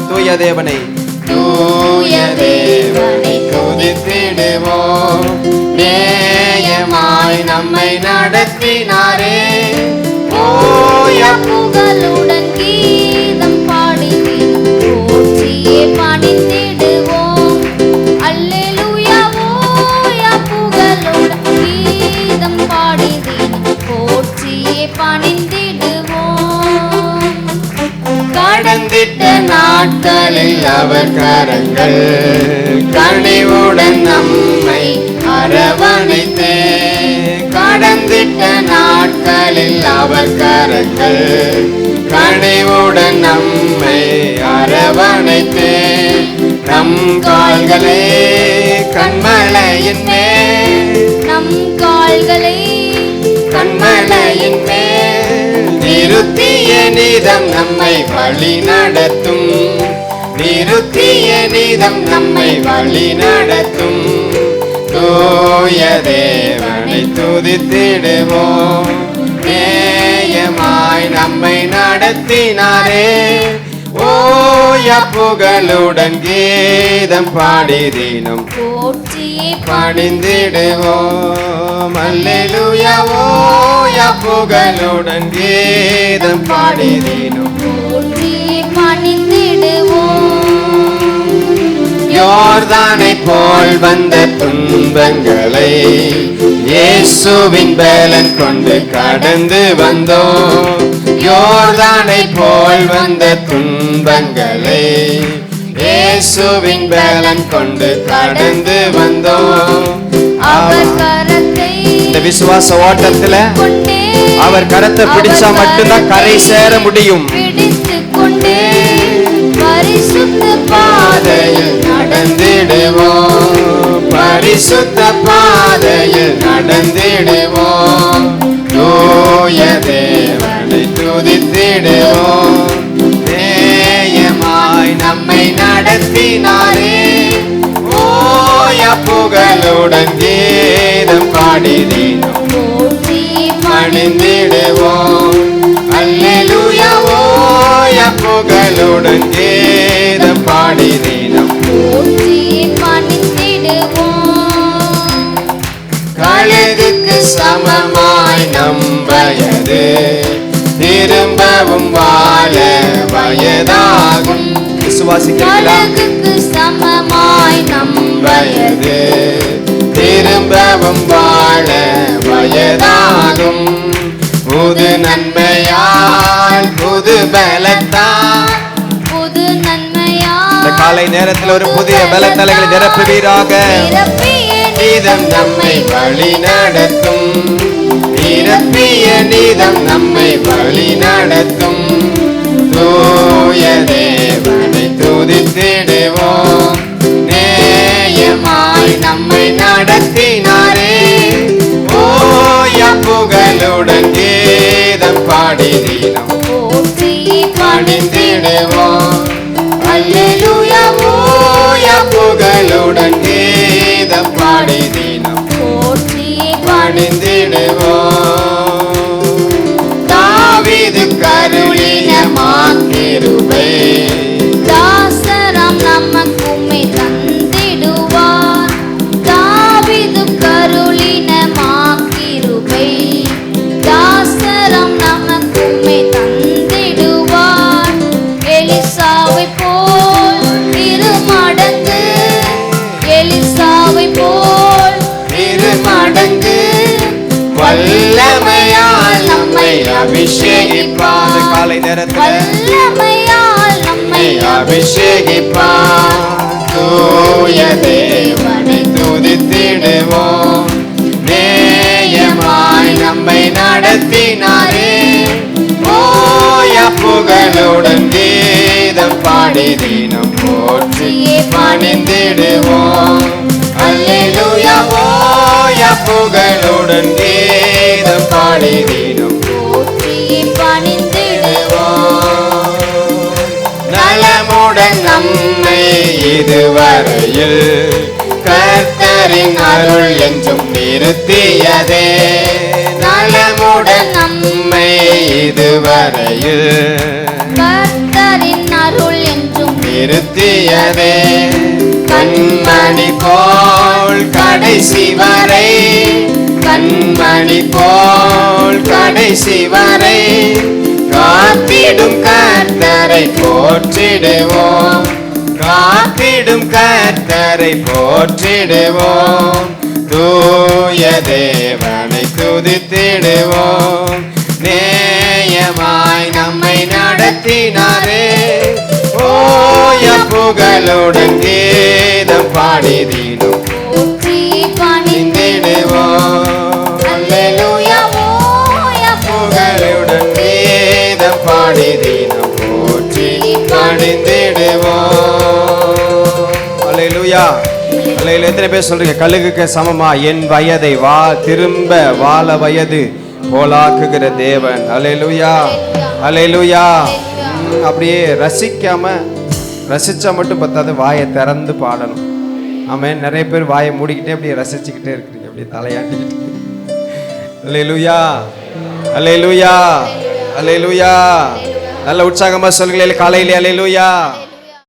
தூய தேவனை துதித்திடுவோம். நேயமாய் நம்மை நடத்தினாரே, ஓய புகழுடன் கீதம் பாடி போற்றியே பணிந்திடுவோம். அல்லேலூயா. ஓய புகழுடன் கீதம் பாடி போற்றியே பணிந்திடுவோம். கடந்திட்ட நாட்களில் அவர் கரங்கள் கனிவுடன் நம்மை அரவணைத்தே. கடந்திட்ட நாட்களில் அவர் கரங்கள் கனிவுடன் நம்மை அரவணைத்தே. நம் கால்களே கண்மலையின் மேல், நம் கால்களை கண்மலையின் மேல் நிறுத்திய நீதம் நம்மை வழி நடத்தும். நிறுத்திய நீதம் நம்மை வழி நடத்தும். தூய தேவனை துதித்திடுவோம். நேயமாய் நம்மை நடத்தினாரே, ஓய புகழுடன் கீதம் பாடி தினம் போற்றியே பணிந்திடுவோம். அல்லேலூயா. ஓய புகழுடன் கீதம் பாடி தினம் போற்றியே பணிந்திடுவோம். யோர்தானை போல் வந்த துன்பங்களை இயேசுவின் பலன் கொண்டு கடந்து வந்தோம். யோர்தானை போல் வந்த துன்பங்களை இயேசுவின் பலன் கொண்டு கடந்து வந்தோம். அவர் கரத்தை இந்த விசுவாச ஓட்டத்துல அவர் கரத்தை பிடிச்சா மட்டும்தான் கரை சேர முடியும். பிடித்து கொண்டே பரிசுத்த பாதையில் நடந்திடுவோம். பரிசுத்த பாதையில் நடந்திடுவோம். தூய தேவனை துதித்திடுவோம். நேயமாய் நம்மை நடத்தினாரே, ஓய புகழுடன் கீதம் பாடி தினம் பணிந்திடுவோம். அல்லேலூயா. ஓய புகழுடன் கீதம் பாடி தினம் பணிந்திடுவோம். கழுகுக்கு சமமாய் நம் வயது திரும்பவும் வாழ வயதாகும். கழுகுக்கு சமமாய் நம் வயது திரும்பவும் வாழ வயதாகும். புது நன்மையால் புது பலத்தால், புது நன்மையால் இந்த காலை நேரத்தில் ஒரு புதிய பலத்தலைகளை நிரப்புவீராக. நீதம் நம்மை வழி நடத்தும். நிரப்பிய நீதம் நம்மை வழி நடத்தும். தூய தேவனை துதித்திடுவோம். நேயமாய் நம்மை நடத்தினாரே, ஓய புகழுடன் கீதம் பாடி தினம் பணிந்திடுவோம். அல்லேலூயா. ஓய புகழுடன் கீதம் பாடி தினம் பணிந்திடுவோம். தாவீது கருளின மாக்கிருபை தாசரம் நமக்குமே தந்திடுவார். தாவீது கருளின மாக்கிருபை தாசரம் நமக்குமே தந்திடுவார். எலிசாவை போல் இருமடங்கு, எலிசாவை போல் இருமடங்கு வல்லமையால் நம்மை அபிஷேகிப்பார். காலை நேரத்தில் வல்லமையால் நம்மை அபிஷேகிப்பார். தூய தேவனை துதித்திடுவோம். நேயமாய் நம்மை நடத்தினாரே, ஓய புகழுடன் கீதம் பாடி தினம் போற்றியே பணிந்திடுவோம். அல்லேலூயா. ஓய புகழுடன் கீதம் பாடி தினம் போற்றியே பணிந்திடுவோம். நலமுடன் நம்மை இதுவரையில் கர்த்தரின் அருள் என்றும் நிறுத்தியதே. நலமுடன் நம்மை இதுவரையில் கர்த்தரின் அருள் என்றும் நிறுத்தியதே. கண்மணி போல் கடைசி வரை, கண்மணி போல் கடைசி வரை காத்திடும் கர்த்தரை போற்றிடுவோம், காத்திடும் கர்த்தரை போற்றிடுவோம். தூய தேவனை துதித்திடுவோம், நேயமாய் நம்மை நடத்தினாரே. ஓய புகழுடன் கீதம் பாடி தினம் பணிந்திடுவோம். அல்லேலூயா புகழுடன் கீதம் பாடி தினம் போற்றி பணிந்திடுவோம். அல்லேலூயா. அல்லேலூயா. எத்தனை பேர் சொல்றீங்க கழுகுக்கு சமமா என் வயதை திரும்ப வாழ வயது போலாக்குகிற தேவன். அல்லேலூயா, அல்லேலூயா. அப்படியே ரசிச்சா மட்டும் பத்தாது, வாயை திறந்து பாடணும். ஆமென். நிறைய பேர் வாயை மூடிக்கிட்டே அப்படியே ரசிச்சுக்கிட்டே இருக்கிறீங்க, அப்படியே தலையாட்டிக்கிட்டு. அல்லேலூயா, அல்லேலூயா, அல்லேலூயா. நல்ல உற்சாகமா சொல்லுங்களேன் காலையிலே அல்லேலூயா.